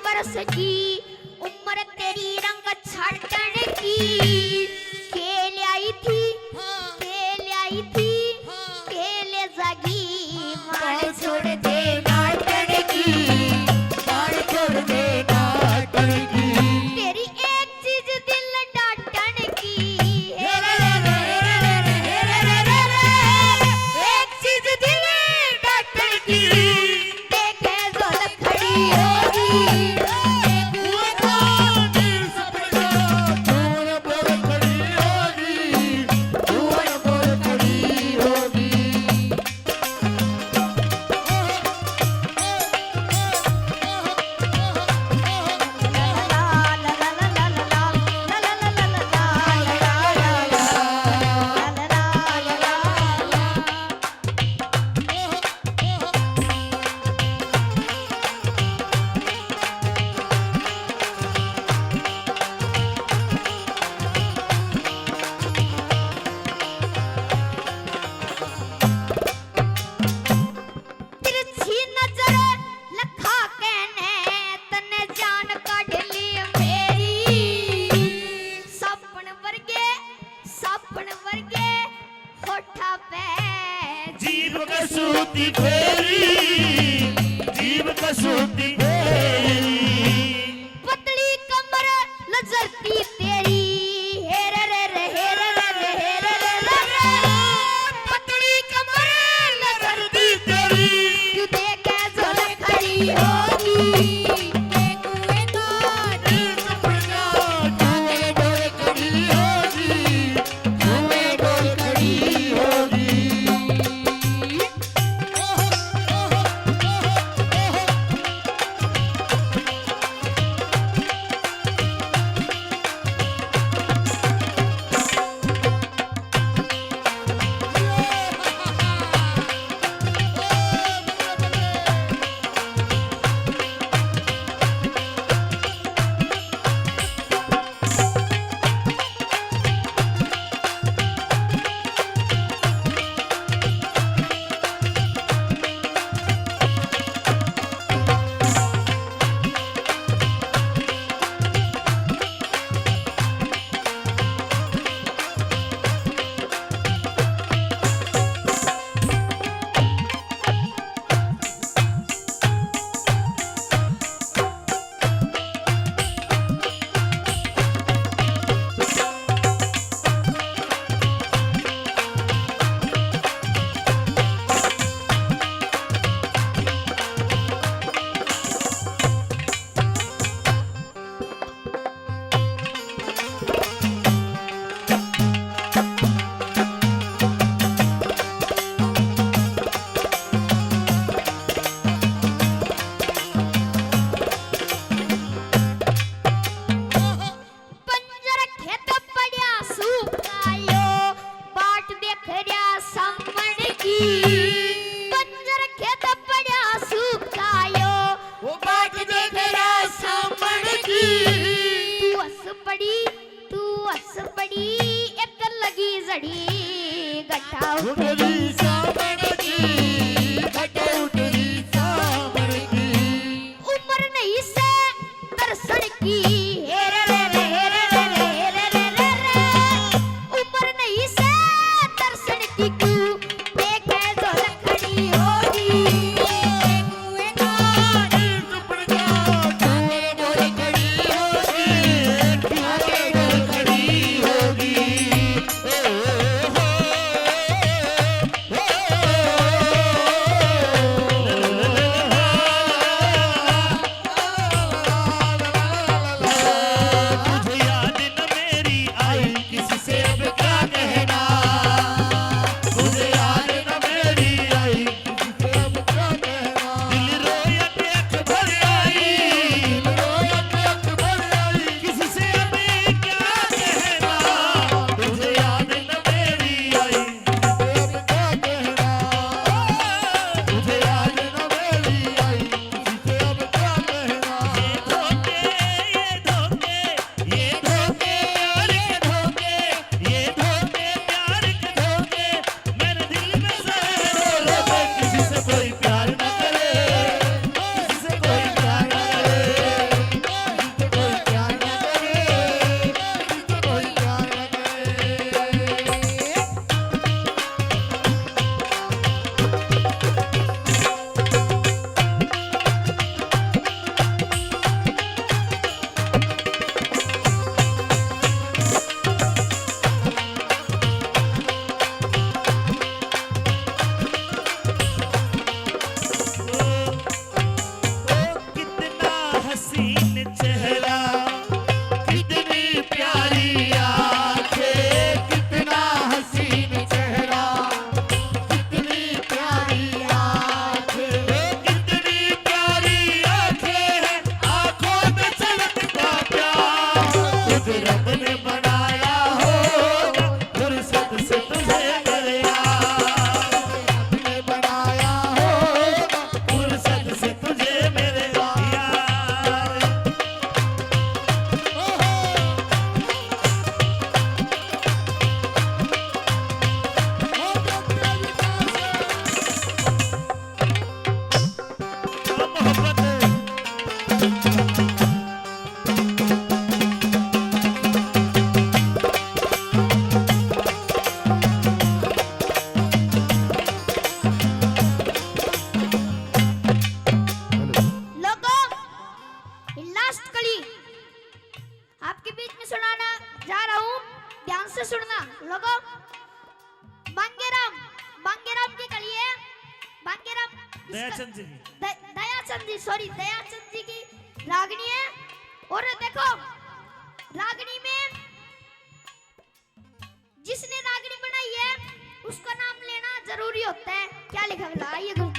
वर्ष की उम्र तेरी रंग छाटन की खेल आई थी खेल आई थी खेले जागी मार छोड़ दे डांटन की मार छोड़ दे डांटन की तेरी एक चीज दिल डांटन की एक चीज दिल डांटन की देखे जो खड़ी होगी जीव कसूती फेरी जीव कसूती फेरी पतली कमर लजरती तेरी हेरे रे रे हेरे रे रे हेरे रे रे पतली कमर लजरती तेरी तू देखे जो खड़ी होगी पतली आपके बीच में सुनाना जा रहा हूँ, ध्यान से सुनना लोगों। बांगेराम की कली है, बांगेराम दयाचंद जी की। दयाचंद जी, सॉरी दयाचंद जी की रागनी है। और देखो रागनी में जिसने रागनी बनाई है उसका नाम लेना जरूरी होता है। क्या लिखा है आइए हो